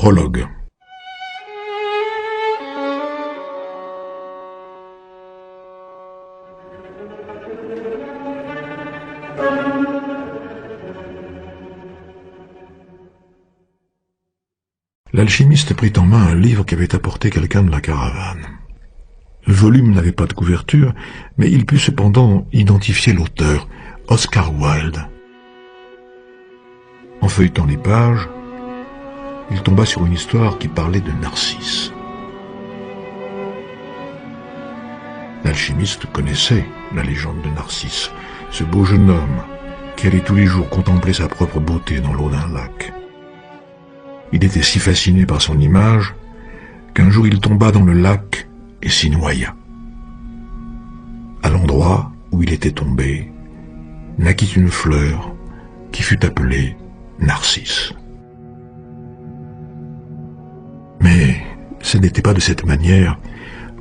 Prologue. L'alchimiste prit en main un livre qu'avait apporté quelqu'un de la caravane. Le volume n'avait pas de couverture, mais il put cependant identifier l'auteur, Oscar Wilde. En feuilletant les pages, il tomba sur une histoire qui parlait de Narcisse. L'alchimiste connaissait la légende de Narcisse, ce beau jeune homme qui allait tous les jours contempler sa propre beauté dans l'eau d'un lac. Il était si fasciné par son image qu'un jour il tomba dans le lac et s'y noya. À l'endroit où il était tombé, naquit une fleur qui fut appelée Narcisse. Mais ce n'était pas de cette manière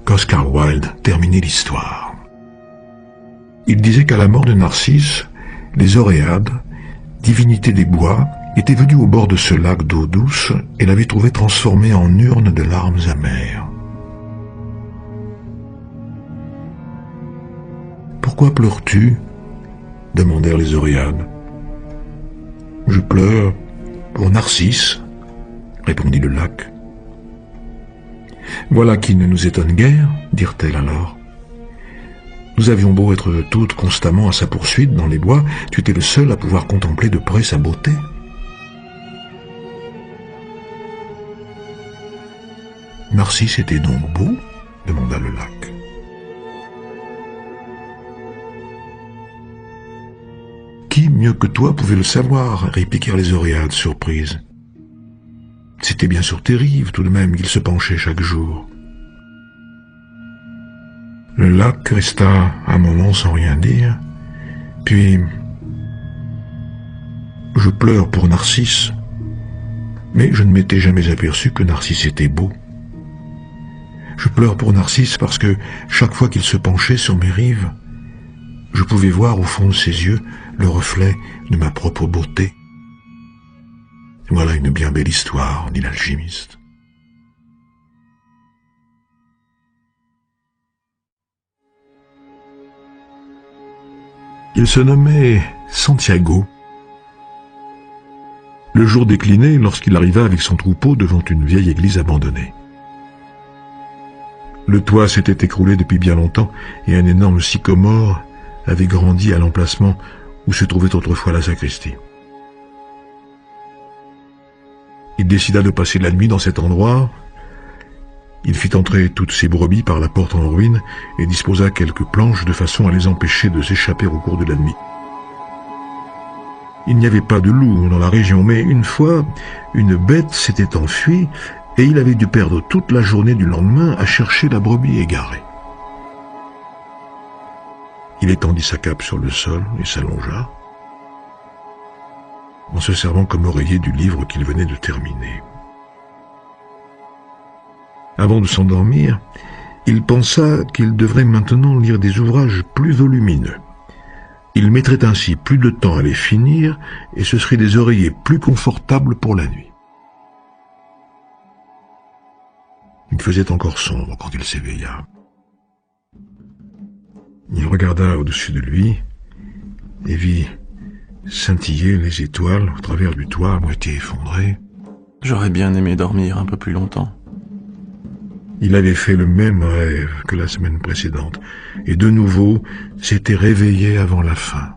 qu'Oscar Wilde terminait l'histoire. Il disait qu'à la mort de Narcisse, les Oréades, divinités des bois, étaient venues au bord de ce lac d'eau douce et l'avaient trouvé transformé en urne de larmes amères. « Pourquoi pleures-tu » demandèrent les Oréades. « Je pleure pour Narcisse » répondit le lac. « Voilà qui ne nous étonne guère, dirent-elles alors. Nous avions beau être toutes constamment à sa poursuite dans les bois, tu étais le seul à pouvoir contempler de près sa beauté. » Narcisse était donc beau ? Demanda le lac. Qui mieux que toi pouvait le savoir ? Répliquèrent les Oréades surprises. C'était bien sur tes rives tout de même qu'il se penchait chaque jour. Le lac resta un moment sans rien dire, puis « Je pleure pour Narcisse, mais je ne m'étais jamais aperçu que Narcisse était beau. Je pleure pour Narcisse parce que chaque fois qu'il se penchait sur mes rives, je pouvais voir au fond de ses yeux le reflet de ma propre beauté. » Voilà une bien belle histoire, dit l'alchimiste. Il se nommait Santiago. Le jour déclinait lorsqu'il arriva avec son troupeau devant une vieille église abandonnée. Le toit s'était écroulé depuis bien longtemps et un énorme sycomore avait grandi à l'emplacement où se trouvait autrefois la sacristie. Il décida de passer la nuit dans cet endroit. Il fit entrer toutes ses brebis par la porte en ruine et disposa quelques planches de façon à les empêcher de s'échapper au cours de la nuit. Il n'y avait pas de loup dans la région, mais une fois, une bête s'était enfuie et il avait dû perdre toute la journée du lendemain à chercher la brebis égarée. Il étendit sa cape sur le sol et s'allongea, en se servant comme oreiller du livre qu'il venait de terminer. Avant de s'endormir, il pensa qu'il devrait maintenant lire des ouvrages plus volumineux. Il mettrait ainsi plus de temps à les finir et ce seraient des oreillers plus confortables pour la nuit. Il faisait encore sombre quand il s'éveilla. Il regarda au-dessus de lui et vit scintiller les étoiles au travers du toit à moitié effondré. J'aurais bien aimé dormir un peu plus longtemps. Il avait fait le même rêve que la semaine précédente, et de nouveau s'était réveillé avant la fin.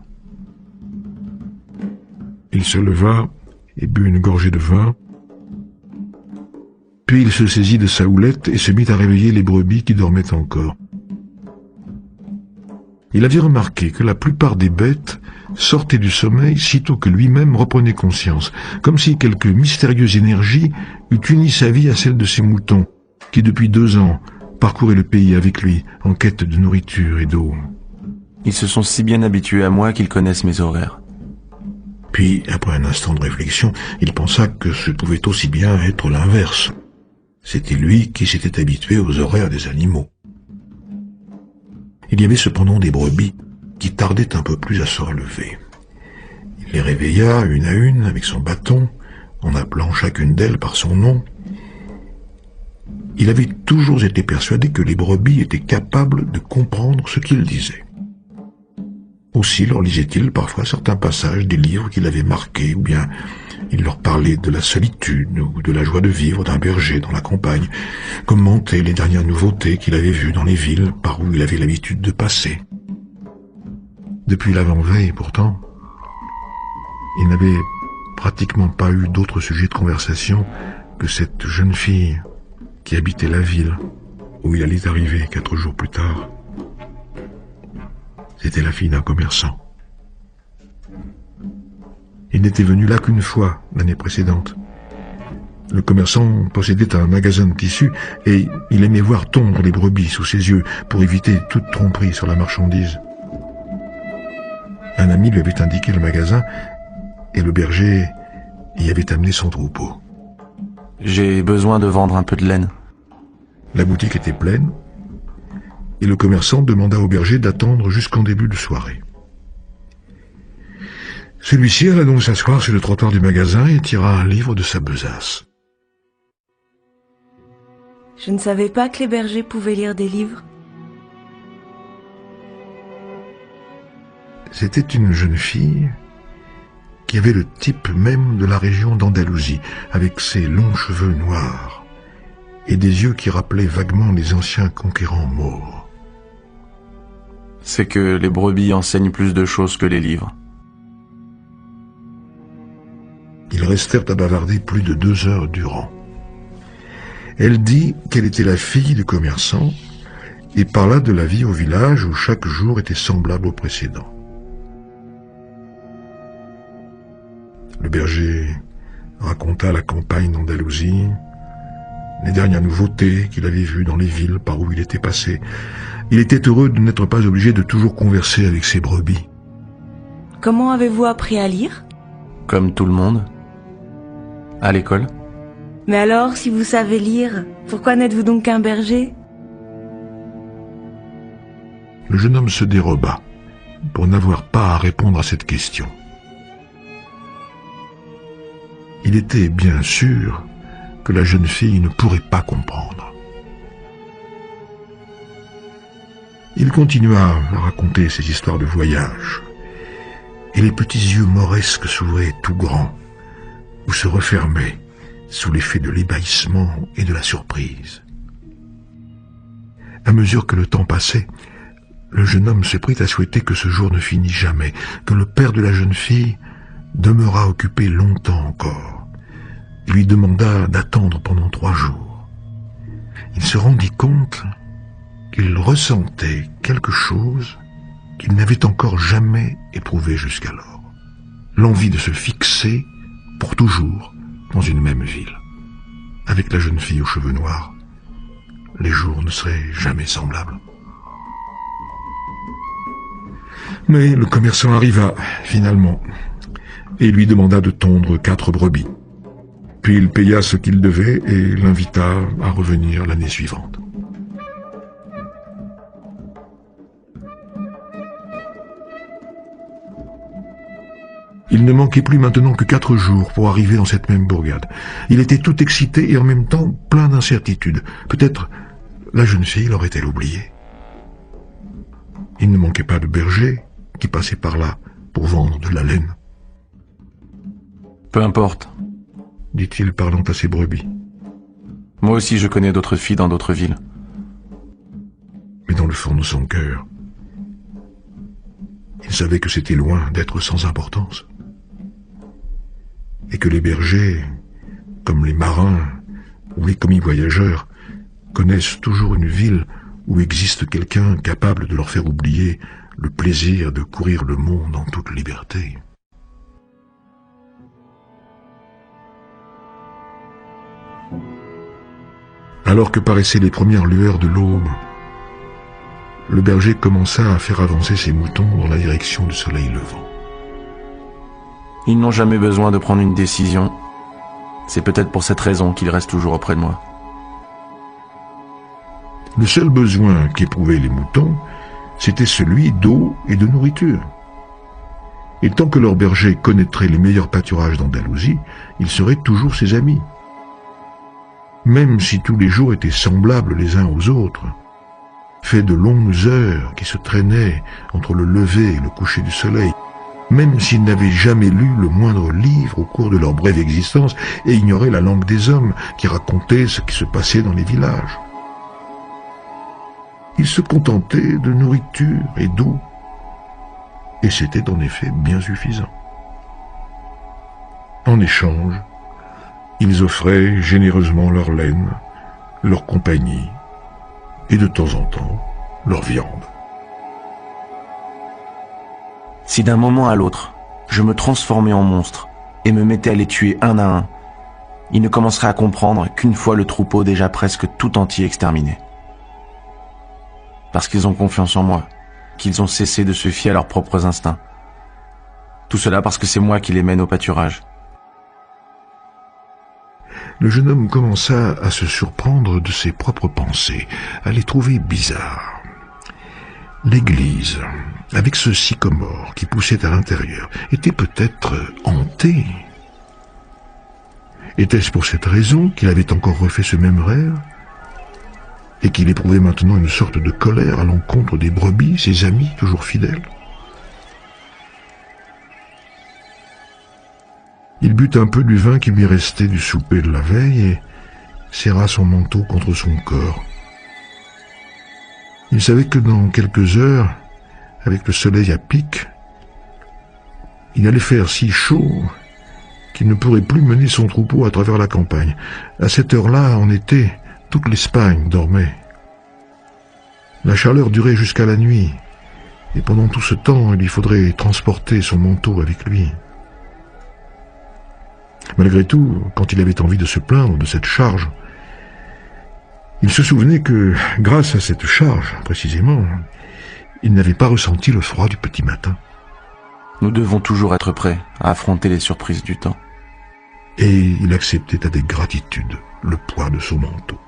Il se leva et but une gorgée de vin, puis il se saisit de sa houlette et se mit à réveiller les brebis qui dormaient encore. Il avait remarqué que la plupart des bêtes sortaient du sommeil sitôt que lui-même reprenait conscience, comme si quelque mystérieuse énergie eût uni sa vie à celle de ses moutons, qui depuis 2 ans parcouraient le pays avec lui en quête de nourriture et d'eau. Ils se sont si bien habitués à moi qu'ils connaissent mes horaires. Puis, après un instant de réflexion, il pensa que ce pouvait aussi bien être l'inverse. C'était lui qui s'était habitué aux horaires des animaux. Il y avait cependant des brebis qui tardaient un peu plus à se relever. Il les réveilla une à une avec son bâton, en appelant chacune d'elles par son nom, Il avait toujours été persuadé que les brebis étaient capables de comprendre ce qu'il disait. Aussi leur lisait-il parfois certains passages des livres qu'il avait marqués, ou bien il leur parlait de la solitude ou de la joie de vivre d'un berger dans la campagne, commentait les dernières nouveautés qu'il avait vues dans les villes par où il avait l'habitude de passer. Depuis l'avant-veille, pourtant, il n'avait pratiquement pas eu d'autre sujet de conversation que cette jeune fille qui habitait la ville où il allait arriver 4 jours plus tard. C'était la fille d'un commerçant. Il n'était venu là qu'une fois l'année précédente. Le commerçant possédait un magasin de tissus et il aimait voir tondre les brebis sous ses yeux pour éviter toute tromperie sur la marchandise. Un ami lui avait indiqué le magasin et le berger y avait amené son troupeau. J'ai besoin de vendre un peu de laine. La boutique était pleine et le commerçant demanda au berger d'attendre jusqu'en début de soirée. Celui-ci alla donc s'asseoir sur le trottoir du magasin et tira un livre de sa besace. Je ne savais pas que les bergers pouvaient lire des livres. C'était une jeune fille qui avait le type même de la région d'Andalousie, avec ses longs cheveux noirs et des yeux qui rappelaient vaguement les anciens conquérants maures. C'est que les brebis enseignent plus de choses que les livres. Ils restèrent à bavarder plus de 2 heures durant. Elle dit qu'elle était la fille du commerçant et parla de la vie au village où chaque jour était semblable au précédent. Le berger raconta la campagne d'Andalousie, les dernières nouveautés qu'il avait vues dans les villes par où il était passé. Il était heureux de n'être pas obligé de toujours converser avec ses brebis. Comment avez-vous appris à lire? Comme tout le monde. À l'école. Mais alors, si vous savez lire, pourquoi n'êtes-vous donc qu'un berger? Le jeune homme se déroba pour n'avoir pas à répondre à cette question. Il était bien sûr que la jeune fille ne pourrait pas comprendre. Il continua à raconter ses histoires de voyage, et les petits yeux mauresques s'ouvraient tout grands, ou se refermaient sous l'effet de l'ébahissement et de la surprise. À mesure que le temps passait, le jeune homme se prit à souhaiter que ce jour ne finît jamais, que le père de la jeune fille demeurât occupé longtemps encore. Il lui demanda d'attendre pendant 3 jours. Il se rendit compte qu'il ressentait quelque chose qu'il n'avait encore jamais éprouvé jusqu'alors. L'envie de se fixer pour toujours dans une même ville. Avec la jeune fille aux cheveux noirs, les jours ne seraient jamais semblables. Mais le commerçant arriva, finalement, et lui demanda de tondre 4 brebis. Puis il paya ce qu'il devait et l'invita à revenir l'année suivante. Il ne manquait plus maintenant que 4 jours pour arriver dans cette même bourgade. Il était tout excité et en même temps plein d'incertitudes. Peut-être la jeune fille l'aurait-elle oublié. Il ne manquait pas de berger qui passait par là pour vendre de la laine. Peu importe. Dit-il parlant à ses brebis. Moi aussi je connais d'autres filles dans d'autres villes. Mais dans le fond de son cœur, il savait que c'était loin d'être sans importance. Et que les bergers, comme les marins ou les commis voyageurs, connaissent toujours une ville où existe quelqu'un capable de leur faire oublier le plaisir de courir le monde en toute liberté. Alors que paraissaient les premières lueurs de l'aube, le berger commença à faire avancer ses moutons dans la direction du soleil levant. Ils n'ont jamais besoin de prendre une décision. C'est peut-être pour cette raison qu'ils restent toujours auprès de moi. Le seul besoin qu'éprouvaient les moutons, c'était celui d'eau et de nourriture. Et tant que leur berger connaîtrait les meilleurs pâturages d'Andalousie, ils seraient toujours ses amis. même si tous les jours étaient semblables les uns aux autres, faits de longues heures qui se traînaient entre le lever et le coucher du soleil, même s'ils n'avaient jamais lu le moindre livre au cours de leur brève existence et ignoraient la langue des hommes qui racontaient ce qui se passait dans les villages. Ils se contentaient de nourriture et d'eau, et c'était en effet bien suffisant. En échange, ils offraient généreusement leur laine, leur compagnie, et de temps en temps, leur viande. Si d'un moment à l'autre, je me transformais en monstre et me mettais à les tuer un à un, ils ne commenceraient à comprendre qu'une fois le troupeau déjà presque tout entier exterminé. Parce qu'ils ont confiance en moi, qu'ils ont cessé de se fier à leurs propres instincts. Tout cela parce que c'est moi qui les mène au pâturage. Le jeune homme commença à se surprendre de ses propres pensées, à les trouver bizarres. L'église, avec ce sycomore qui poussait à l'intérieur, était peut-être hantée. Était-ce pour cette raison qu'il avait encore refait ce même rêve, et qu'il éprouvait maintenant une sorte de colère à l'encontre des brebis, ses amis toujours fidèles? Il but un peu du vin qui lui restait du souper de la veille et serra son manteau contre son corps. Il savait que dans quelques heures, avec le soleil à pic, il allait faire si chaud qu'il ne pourrait plus mener son troupeau à travers la campagne. À cette heure-là, en été, toute l'Espagne dormait. La chaleur durait jusqu'à la nuit, et pendant tout ce temps, il lui faudrait transporter son manteau avec lui. Malgré tout, quand il avait envie de se plaindre de cette charge, il se souvenait que, grâce à cette charge, précisément, il n'avait pas ressenti le froid du petit matin. Nous devons toujours être prêts à affronter les surprises du temps. Et il acceptait avec gratitude le poids de son manteau.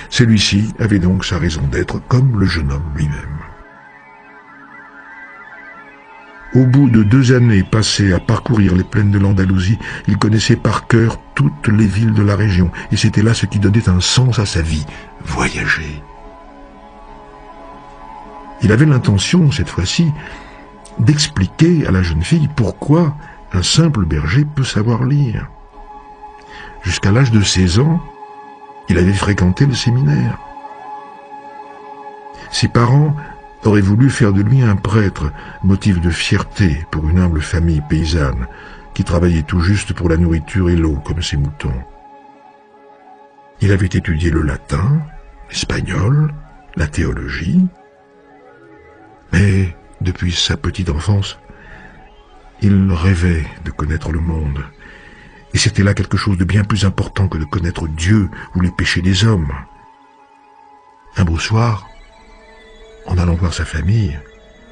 Celui-ci avait donc sa raison d'être, comme le jeune homme lui-même. Au bout de 2 années passées à parcourir les plaines de l'Andalousie, il connaissait par cœur toutes les villes de la région, et c'était là ce qui donnait un sens à sa vie, voyager. Il avait l'intention, cette fois-ci, d'expliquer à la jeune fille pourquoi un simple berger peut savoir lire. Jusqu'à l'âge de 16 ans, il avait fréquenté le séminaire. Ses parents aurait voulu faire de lui un prêtre, motif de fierté pour une humble famille paysanne qui travaillait tout juste pour la nourriture et l'eau comme ses moutons. Il avait étudié le latin, l'espagnol, la théologie, mais depuis sa petite enfance, il rêvait de connaître le monde, et c'était là quelque chose de bien plus important que de connaître Dieu ou les péchés des hommes. Un beau soir, en allant voir sa famille,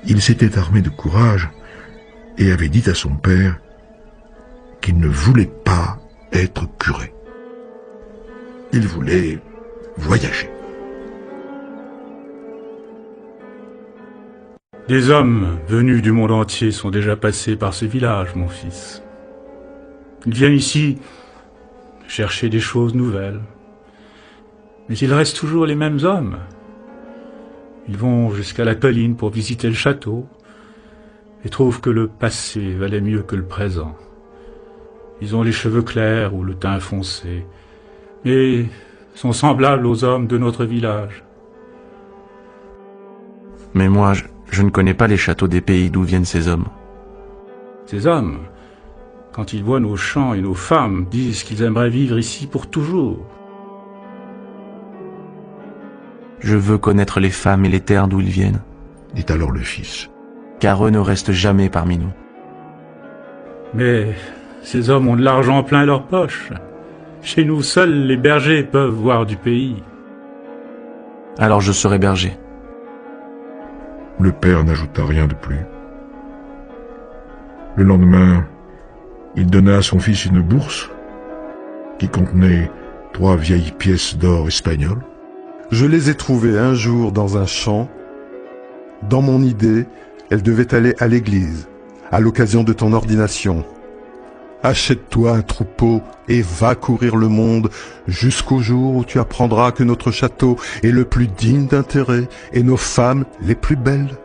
il s'était armé de courage et avait dit à son père qu'il ne voulait pas être curé. Il voulait voyager. Des hommes venus du monde entier sont déjà passés par ce village, mon fils. Ils viennent ici chercher des choses nouvelles. Mais il reste toujours les mêmes hommes. Ils vont jusqu'à la colline pour visiter le château et trouvent que le passé valait mieux que le présent. Ils ont les cheveux clairs ou le teint foncé, mais sont semblables aux hommes de notre village. Mais moi, je ne connais pas les châteaux des pays d'où viennent ces hommes. Ces hommes, quand ils voient nos champs et nos femmes, disent qu'ils aimeraient vivre ici pour toujours. Je veux connaître les femmes et les terres d'où ils viennent, dit alors le fils. Car eux ne restent jamais parmi nous. Mais ces hommes ont de l'argent plein leur poche. Chez nous, seuls les bergers peuvent voir du pays. Alors je serai berger. Le père n'ajouta rien de plus. Le lendemain, il donna à son fils une bourse qui contenait 3 vieilles pièces d'or espagnoles. Je les ai trouvées un jour dans un champ. Dans mon idée, elles devaient aller à l'église, à l'occasion de ton ordination. Achète-toi un troupeau et va courir le monde jusqu'au jour où tu apprendras que notre château est le plus digne d'intérêt et nos femmes les plus belles. »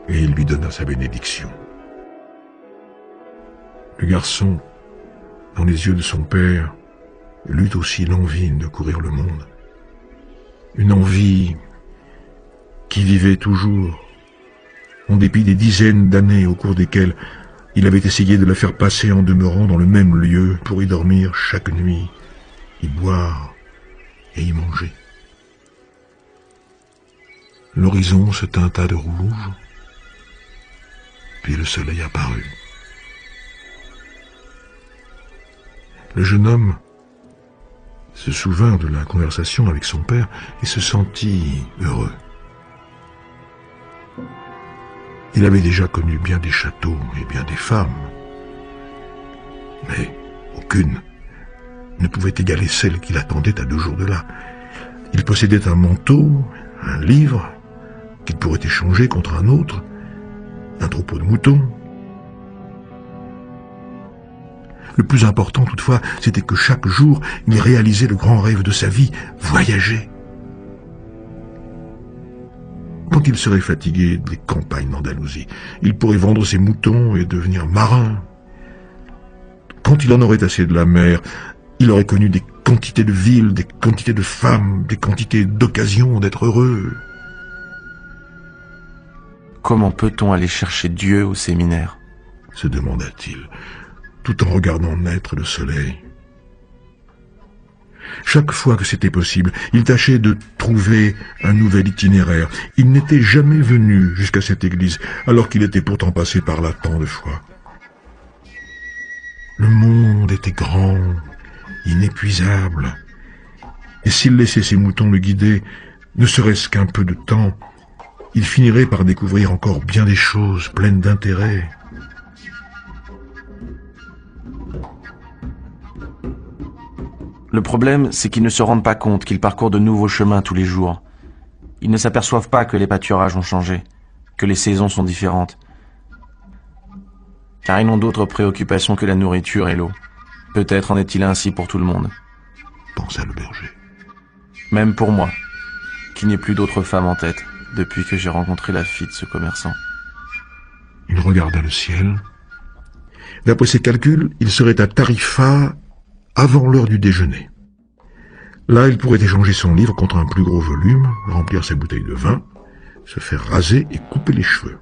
Et il lui donna sa bénédiction. Le garçon, dans les yeux de son père, lut aussi l'envie de courir le monde. Une envie qui vivait toujours, en dépit des dizaines d'années au cours desquelles il avait essayé de la faire passer en demeurant dans le même lieu pour y dormir chaque nuit, y boire et y manger. L'horizon se teinta de rouge, puis le soleil apparut. Le jeune homme se souvint de la conversation avec son père et se sentit heureux. Il avait déjà connu bien des châteaux et bien des femmes, mais aucune ne pouvait égaler celle qui l'attendait à 2 jours de là. Il possédait un manteau, un livre, qu'il pourrait échanger contre un autre, un troupeau de moutons. Le plus important toutefois, c'était que chaque jour, il réalisait le grand rêve de sa vie, voyager. Quand il serait fatigué des campagnes d'Andalousie, il pourrait vendre ses moutons et devenir marin. Quand il en aurait assez de la mer, il aurait connu des quantités de villes, des quantités de femmes, des quantités d'occasions d'être heureux. Comment peut-on aller chercher Dieu au séminaire ? Se demanda-t-il, tout en regardant naître le soleil. Chaque fois que c'était possible, il tâchait de trouver un nouvel itinéraire. Il n'était jamais venu jusqu'à cette église, alors qu'il était pourtant passé par là tant de fois. Le monde était grand, inépuisable, et s'il laissait ses moutons le guider, ne serait-ce qu'un peu de temps, il finirait par découvrir encore bien des choses pleines d'intérêt. Le problème, c'est qu'ils ne se rendent pas compte qu'ils parcourent de nouveaux chemins tous les jours. Ils ne s'aperçoivent pas que les pâturages ont changé, que les saisons sont différentes. Car ils n'ont d'autres préoccupations que la nourriture et l'eau. Peut-être en est-il ainsi pour tout le monde. Pensa le berger. Même pour moi, qui n'ai plus d'autre femme en tête, depuis que j'ai rencontré la fille de ce commerçant. Il regarda le ciel. D'après ses calculs, il serait à Tarifa avant l'heure du déjeuner. Là, il pourrait échanger son livre contre un plus gros volume, remplir sa bouteille de vin, se faire raser et couper les cheveux.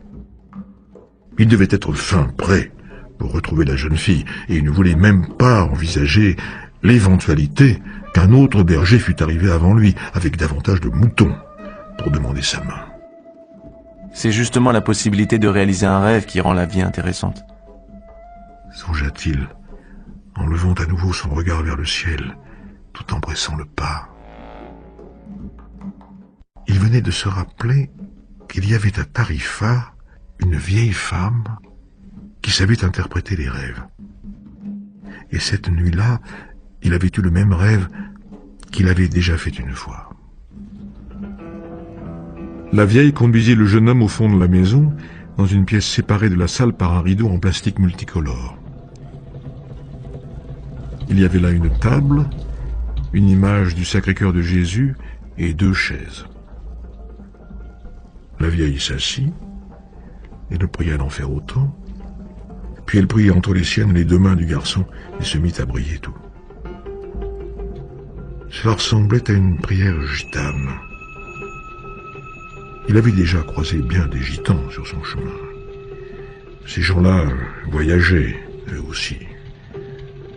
Il devait être fin prêt pour retrouver la jeune fille, et il ne voulait même pas envisager l'éventualité qu'un autre berger fût arrivé avant lui, avec davantage de moutons, pour demander sa main. C'est justement la possibilité de réaliser un rêve qui rend la vie intéressante. Songea-t-il, en levant à nouveau son regard vers le ciel, tout en pressant le pas. Il venait de se rappeler qu'il y avait à Tarifa une vieille femme qui savait interpréter les rêves. Et cette nuit-là, il avait eu le même rêve qu'il avait déjà fait une fois. La vieille conduisit le jeune homme au fond de la maison, dans une pièce séparée de la salle par un rideau en plastique multicolore. Il y avait là une table, une image du Sacré-Cœur de Jésus et 2 chaises. La vieille s'assit et le pria d'en faire autant. Puis elle prit entre les siennes les 2 mains du garçon et se mit à briller tout. Cela ressemblait à une prière gitane. Il avait déjà croisé bien des gitans sur son chemin. Ces gens-là voyageaient, eux aussi.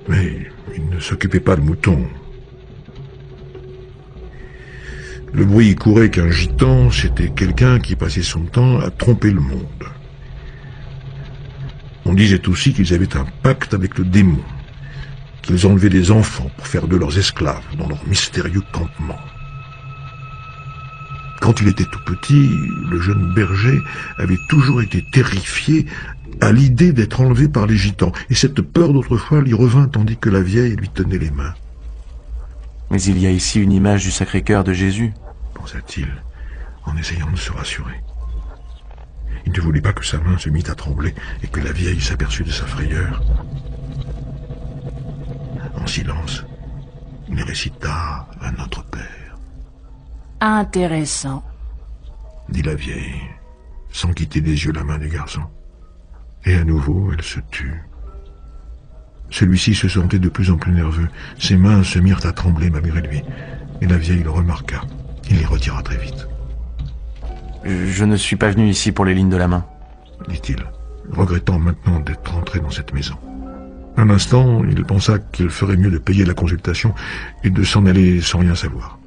Mais ils ne s'occupaient pas de moutons. Le bruit courait qu'un gitan, c'était quelqu'un qui passait son temps à tromper le monde. On disait aussi qu'ils avaient un pacte avec le démon, qu'ils enlevaient des enfants pour faire de leurs esclaves dans leur mystérieux campement. Quand il était tout petit, le jeune berger avait toujours été terrifié à l'idée d'être enlevé par les gitans, et cette peur d'autrefois lui revint tandis que la vieille lui tenait les mains. Mais il y a ici une image du Sacré-Cœur de Jésus, pensa-t-il, en essayant de se rassurer. Il ne voulait pas que sa main se mît à trembler et que la vieille s'aperçût de sa frayeur. silence, il récita à Notre Père. Intéressant. Dit la vieille, sans quitter des yeux la main du garçon. Et à nouveau, elle se tut. Celui-ci se sentait de plus en plus nerveux. Ses mains se mirent à trembler malgré lui. Et la vieille le remarqua. Il les retira très vite. Je ne suis pas venu ici pour les lignes de la main. Dit-il, regrettant maintenant d'être entré dans cette maison. Un instant, il pensa qu'il ferait mieux de payer la consultation et de s'en aller sans rien savoir.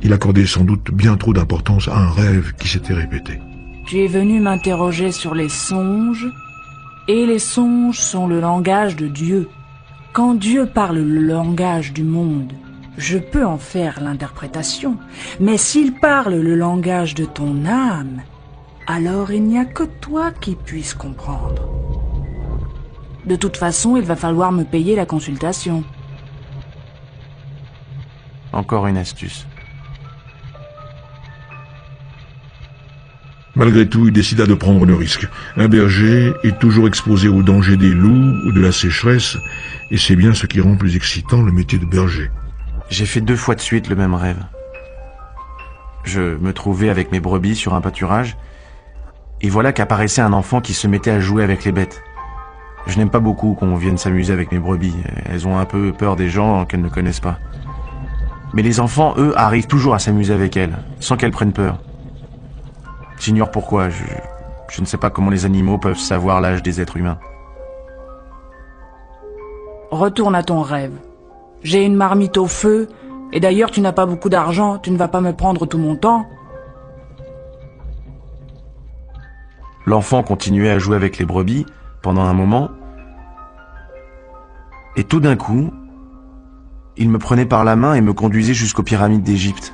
Il accordait sans doute bien trop d'importance à un rêve qui s'était répété. Tu es venu m'interroger sur les songes, et les songes sont le langage de Dieu. Quand Dieu parle le langage du monde, je peux en faire l'interprétation, mais s'il parle le langage de ton âme, alors il n'y a que toi qui puisses comprendre. De toute façon, il va falloir me payer la consultation. Encore une astuce. Malgré tout, il décida de prendre le risque. Un berger est toujours exposé au danger des loups ou de la sécheresse, et c'est bien ce qui rend plus excitant le métier de berger. J'ai fait 2 fois de suite le même rêve. Je me trouvais avec mes brebis sur un pâturage, et voilà qu'apparaissait un enfant qui se mettait à jouer avec les bêtes. Je n'aime pas beaucoup qu'on vienne s'amuser avec mes brebis. Elles ont un peu peur des gens qu'elles ne connaissent pas. Mais les enfants, eux, arrivent toujours à s'amuser avec elles, sans qu'elles prennent peur. J'ignore pourquoi, je ne sais pas comment les animaux peuvent savoir l'âge des êtres humains. Retourne à ton rêve. J'ai une marmite au feu, et d'ailleurs tu n'as pas beaucoup d'argent, tu ne vas pas me prendre tout mon temps. L'enfant continuait à jouer avec les brebis pendant un moment, et tout d'un coup, il me prenait par la main et me conduisait jusqu'aux pyramides d'Égypte.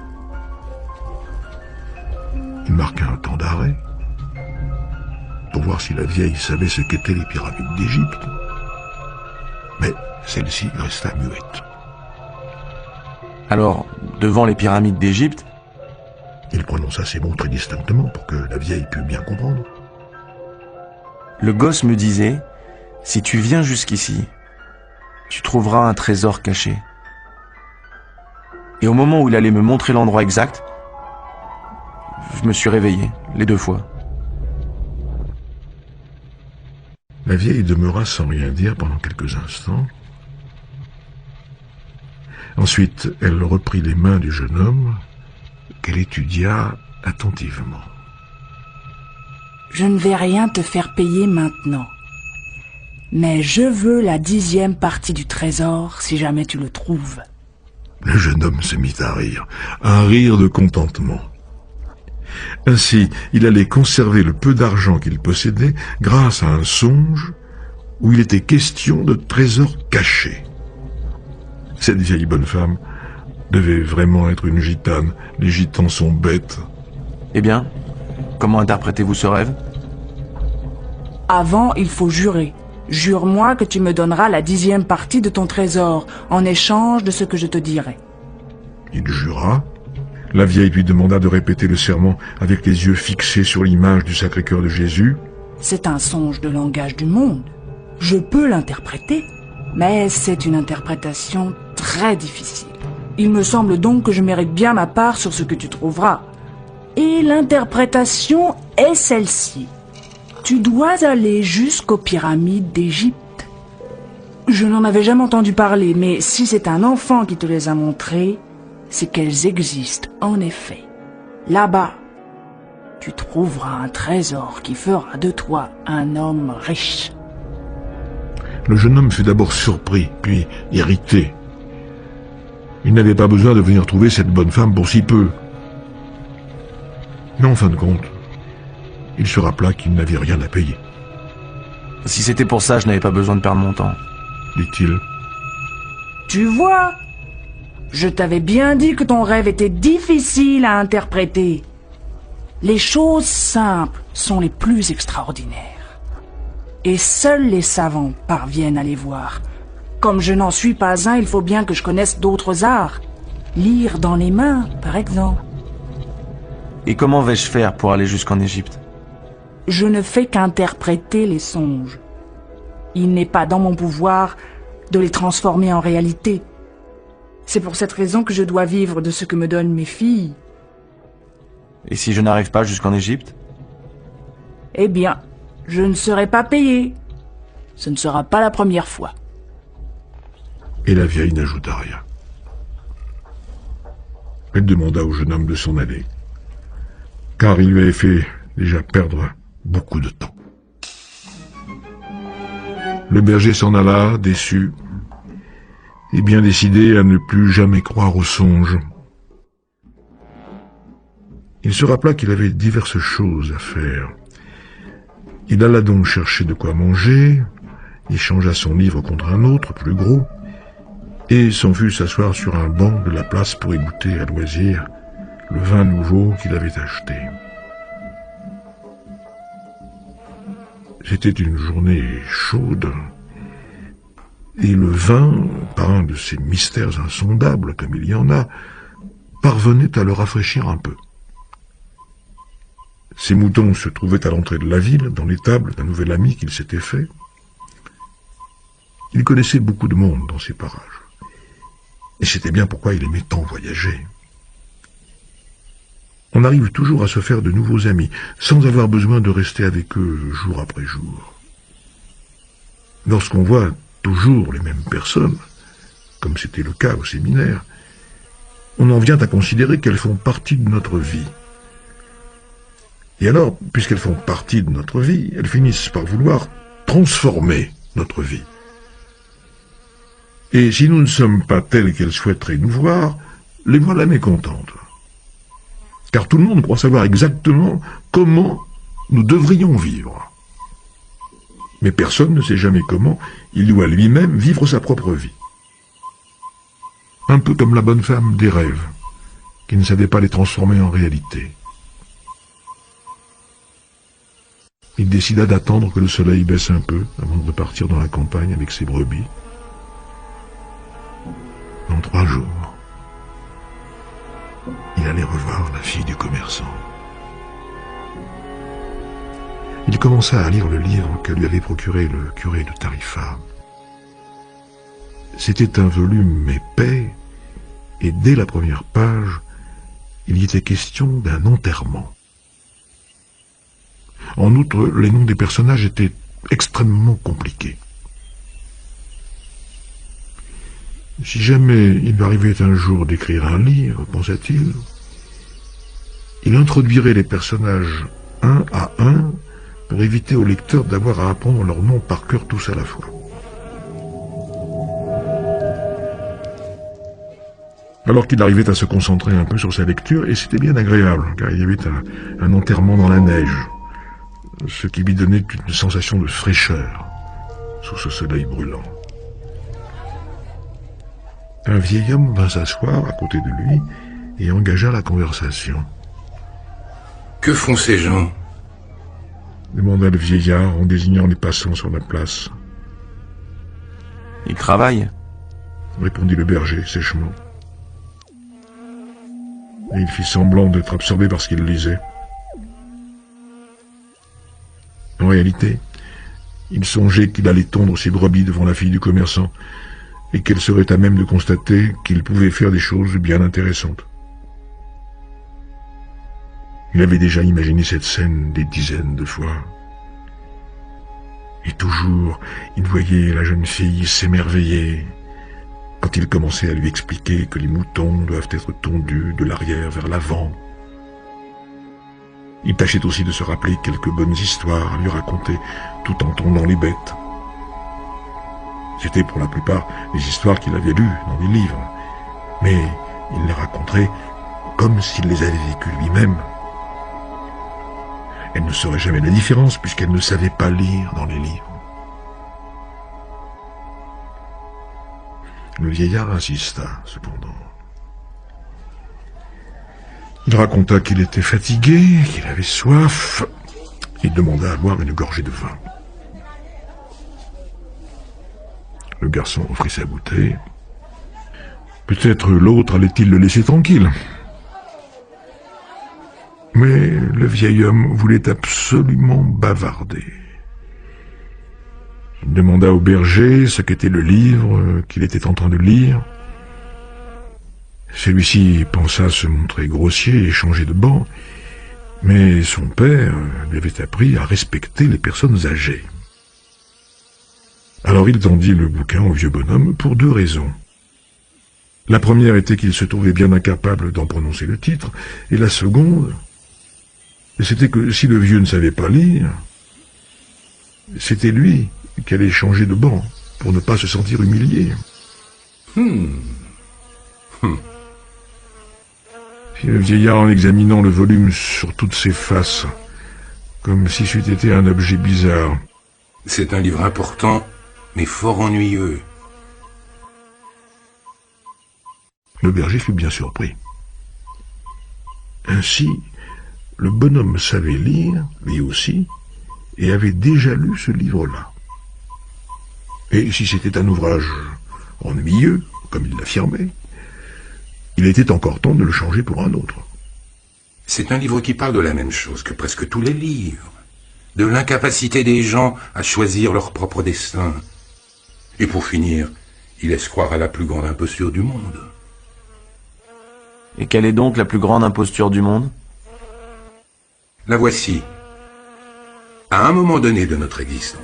Il marqua un temps d'arrêt pour voir si la vieille savait ce qu'étaient les pyramides d'Égypte. Mais celle-ci resta muette. Alors, devant les pyramides d'Égypte, Il prononça ces mots très distinctement pour que la vieille pût bien comprendre. le gosse me disait « Si tu viens jusqu'ici, tu trouveras un trésor caché. » Et au moment où il allait me montrer l'endroit exact, je me suis réveillé, les 2 fois. La vieille demeura sans rien dire pendant quelques instants. Ensuite, elle reprit les mains du jeune homme, qu'elle étudia attentivement. Je ne vais rien te faire payer maintenant. Mais je veux la 10e partie du trésor si jamais tu le trouves. Le jeune homme se mit à rire, un rire de contentement. Ainsi, il allait conserver le peu d'argent qu'il possédait grâce à un songe où il était question de trésors cachés. Cette vieille bonne femme devait vraiment être une gitane. Les gitans sont bêtes. Eh bien, comment interprétez-vous ce rêve? Avant, il faut jurer. Jure-moi que tu me donneras la 10e partie de ton trésor en échange de ce que je te dirai. Il jura. La vieille lui demanda de répéter le serment avec les yeux fixés sur l'image du Sacré-Cœur de Jésus. C'est un songe de langage du monde. Je peux l'interpréter, mais c'est une interprétation très difficile. Il me semble donc que je mérite bien ma part sur ce que tu trouveras. Et l'interprétation est celle-ci. Tu dois aller jusqu'aux pyramides d'Égypte. Je n'en avais jamais entendu parler, mais si c'est un enfant qui te les a montrées, c'est qu'elles existent, en effet. Là-bas, tu trouveras un trésor qui fera de toi un homme riche. Le jeune homme fut d'abord surpris, puis irrité. Il n'avait pas besoin de venir trouver cette bonne femme pour si peu. Mais en fin de compte, il se rappela qu'il n'avait rien à payer, Si c'était pour ça, je n'avais pas besoin de perdre mon temps. dit-il. Tu vois, je t'avais bien dit que ton rêve était difficile à interpréter. Les choses simples sont les plus extraordinaires. Et seuls les savants parviennent à les voir. Comme je n'en suis pas un, il faut bien que je connaisse d'autres arts. Lire dans les mains, par exemple. Et comment vais-je faire pour aller jusqu'en Égypte? Je ne fais qu'interpréter les songes. Il n'est pas dans mon pouvoir de les transformer en réalité. C'est pour cette raison que je dois vivre de ce que me donnent mes filles. Et si je n'arrive pas jusqu'en Égypte? Eh bien, je ne serai pas payé. Ce ne sera pas la première fois. Et la vieille n'ajouta rien. Elle demanda au jeune homme de s'en aller, car il lui avait fait déjà perdre beaucoup de temps. Le berger s'en alla, déçu, et bien décidé à ne plus jamais croire aux songes. Il se rappela qu'il avait diverses choses à faire. Il alla donc chercher de quoi manger, échangea son livre contre un autre, plus gros, et s'en fut s'asseoir sur un banc de la place pour y goûter à loisir le vin nouveau qu'il avait acheté. C'était une journée chaude, et le vin, par un de ces mystères insondables comme il y en a, parvenait à le rafraîchir un peu. Ses moutons se trouvaient à l'entrée de la ville, dans l'étable d'un nouvel ami qu'il s'était fait. Il connaissait beaucoup de monde dans ces parages, et c'était bien pourquoi il aimait tant voyager. On arrive toujours à se faire de nouveaux amis, sans avoir besoin de rester avec eux jour après jour. Lorsqu'on voit toujours les mêmes personnes, comme c'était le cas au séminaire, on en vient à considérer qu'elles font partie de notre vie. Et alors, puisqu'elles font partie de notre vie, elles finissent par vouloir transformer notre vie. Et si nous ne sommes pas tels qu'elles souhaiteraient nous voir, les voilà mécontentes. Car tout le monde croit savoir exactement comment nous devrions vivre. Mais personne ne sait jamais comment il doit lui-même vivre sa propre vie. Un peu comme la bonne femme des rêves, qui ne savait pas les transformer en réalité. Il décida d'attendre que le soleil baisse un peu avant de repartir dans la campagne avec ses brebis. Dans 3 jours, il allait revoir la fille du commerçant. Il commença à lire le livre que lui avait procuré le curé de Tarifa. C'était un volume épais, et dès la première page, il y était question d'un enterrement. En outre, les noms des personnages étaient extrêmement compliqués. Si jamais il lui arrivait un jour d'écrire un livre, pensa-t-il, il introduirait les personnages un à un pour éviter au lecteur d'avoir à apprendre leurs noms par cœur tous à la fois. Alors qu'il arrivait à se concentrer un peu sur sa lecture, et c'était bien agréable, car il y avait un enterrement dans la neige, ce qui lui donnait une sensation de fraîcheur sous ce soleil brûlant. Un vieil homme vint s'asseoir à côté de lui et engagea la conversation. « Que font ces gens ?» demanda le vieillard en désignant les passants sur la place. « Ils travaillent » répondit le berger sèchement. Et il fit semblant d'être absorbé par ce qu'il lisait. En réalité, il songeait qu'il allait tondre ses brebis devant la fille du commerçant, et qu'elle serait à même de constater qu'il pouvait faire des choses bien intéressantes. Il avait déjà imaginé cette scène des dizaines de fois. Et toujours, il voyait la jeune fille s'émerveiller quand il commençait à lui expliquer que les moutons doivent être tondus de l'arrière vers l'avant. Il tâchait aussi de se rappeler quelques bonnes histoires à lui raconter tout en tondant les bêtes. C'était pour la plupart des histoires qu'il avait lues dans des livres, mais il les raconterait comme s'il les avait vécues lui-même. Elle ne saurait jamais la différence puisqu'elle ne savait pas lire dans les livres. Le vieillard insista, cependant. Il raconta qu'il était fatigué, qu'il avait soif, et demanda à boire une gorgée de vin. Le garçon offrit sa bouteille. Peut-être l'autre allait-il le laisser tranquille. Mais le vieil homme voulait absolument bavarder. Il demanda au berger ce qu'était le livre qu'il était en train de lire. Celui-ci pensa se montrer grossier et changer de banc, mais son père lui avait appris à respecter les personnes âgées. Alors il tendit le bouquin au vieux bonhomme pour 2 raisons. La première était qu'il se trouvait bien incapable d'en prononcer le titre, et la seconde, c'était que si le vieux ne savait pas lire, c'était lui qui allait changer de banc pour ne pas se sentir humilié. Fit le vieillard en examinant le volume sur toutes ses faces, comme si c'eût été un objet bizarre. C'est un livre important, mais fort ennuyeux. Le berger fut bien surpris. Ainsi, le bonhomme savait lire, lui aussi, et avait déjà lu ce livre-là. Et si c'était un ouvrage ennuyeux, comme il l'affirmait, il était encore temps de le changer pour un autre. C'est un livre qui parle de la même chose que presque tous les livres, de l'incapacité des gens à choisir leur propre destin. Et pour finir, il laisse croire à la plus grande imposture du monde. Et quelle est donc la plus grande imposture du monde? La voici. À un moment donné de notre existence,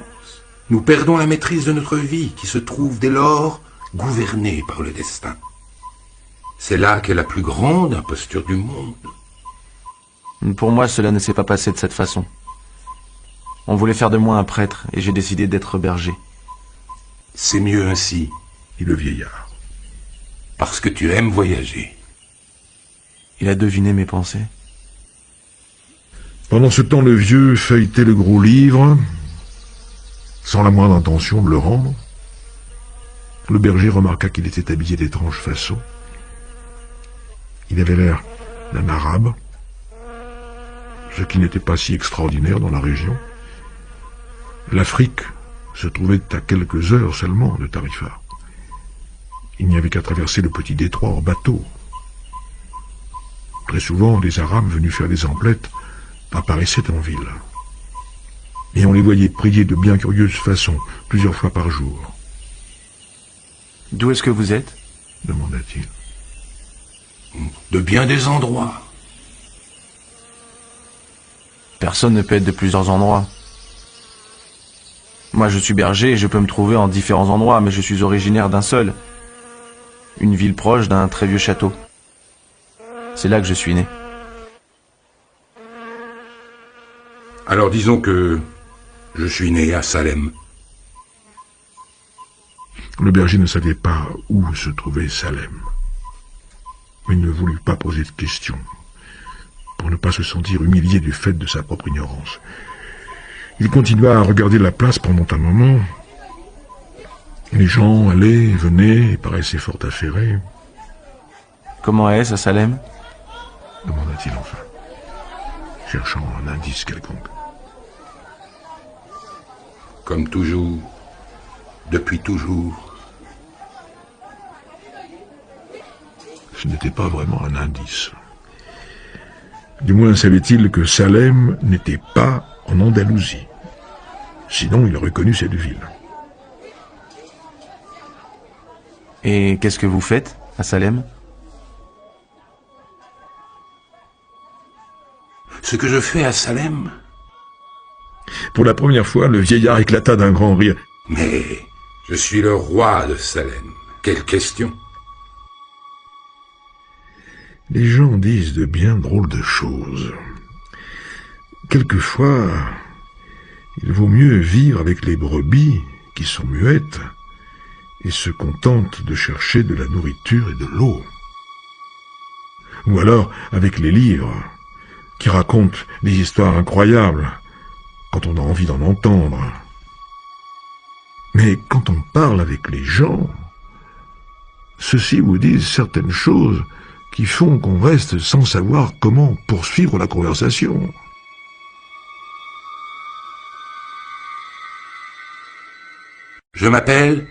nous perdons la maîtrise de notre vie qui se trouve dès lors gouvernée par le destin. C'est là qu'est la plus grande imposture du monde. Pour moi, cela ne s'est pas passé de cette façon. On voulait faire de moi un prêtre, et j'ai décidé d'être berger. C'est mieux ainsi, dit le vieillard. parce que tu aimes voyager. Il a deviné mes pensées. Pendant ce temps, le vieux feuilletait le gros livre, sans la moindre intention de le rendre. Le berger remarqua qu'il était habillé d'étrange façon. Il avait l'air d'un arabe, ce qui n'était pas si extraordinaire dans la région. L'Afrique se trouvait à quelques heures seulement de Tarifa. Il n'y avait qu'à traverser le petit détroit en bateau. Très souvent, des Arabes venus faire des emplettes apparaissaient en ville. Et on les voyait prier de bien curieuses façons, plusieurs fois par jour. « D'où est-ce que vous êtes » demanda-t-il. De bien des endroits. Personne ne peut être de plusieurs endroits. Moi, je suis berger et je peux me trouver en différents endroits, mais je suis originaire d'un seul. Une ville proche d'un très vieux château. C'est là que je suis né. Alors disons que je suis né à Salem. Le berger ne savait pas où se trouvait Salem. Mais il ne voulut pas poser de questions, pour ne pas se sentir humilié du fait de sa propre ignorance. Il continua à regarder la place pendant un moment. Les gens allaient et venaient et paraissaient fort affairés. « Comment est-ce à Salem » demanda-t-il enfin, cherchant un indice quelconque. Comme toujours, depuis toujours. Ce n'était pas vraiment un indice. Du moins savait-il que Salem n'était pas en Andalousie. Sinon, il aurait connu cette ville. Et qu'est-ce que vous faites à Salem ? Ce que je fais à Salem. Pour la première fois, le vieillard éclata d'un grand rire. Mais je suis le roi de Salem. Quelle question? Les gens disent de bien drôles de choses. Quelquefois, il vaut mieux vivre avec les brebis qui sont muettes et se contentent de chercher de la nourriture et de l'eau. Ou alors avec les livres qui racontent des histoires incroyables quand on a envie d'en entendre. Mais quand on parle avec les gens, ceux-ci vous disent certaines choses qui font qu'on reste sans savoir comment poursuivre la conversation. Je m'appelle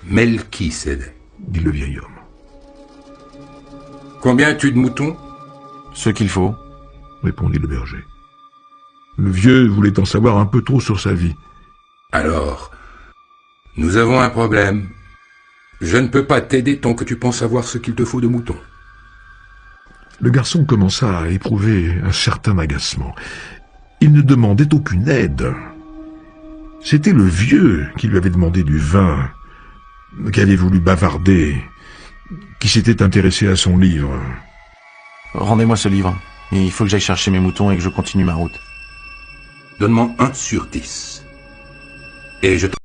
Melchisédek, dit le vieil homme. Combien as-tu de moutons? Ce qu'il faut. Répondit le berger. Le vieux voulait en savoir un peu trop sur sa vie. Alors, Nous avons un problème. Je ne peux pas t'aider tant que tu penses savoir ce qu'il te faut de moutons. Le garçon commença à éprouver un certain agacement. Il ne demandait aucune aide. C'était le vieux qui lui avait demandé du vin, qui avait voulu bavarder, qui s'était intéressé à son livre. Rendez-moi ce livre. Il faut que j'aille chercher mes moutons et que je continue ma route. Donne-moi 1 sur 10. Et je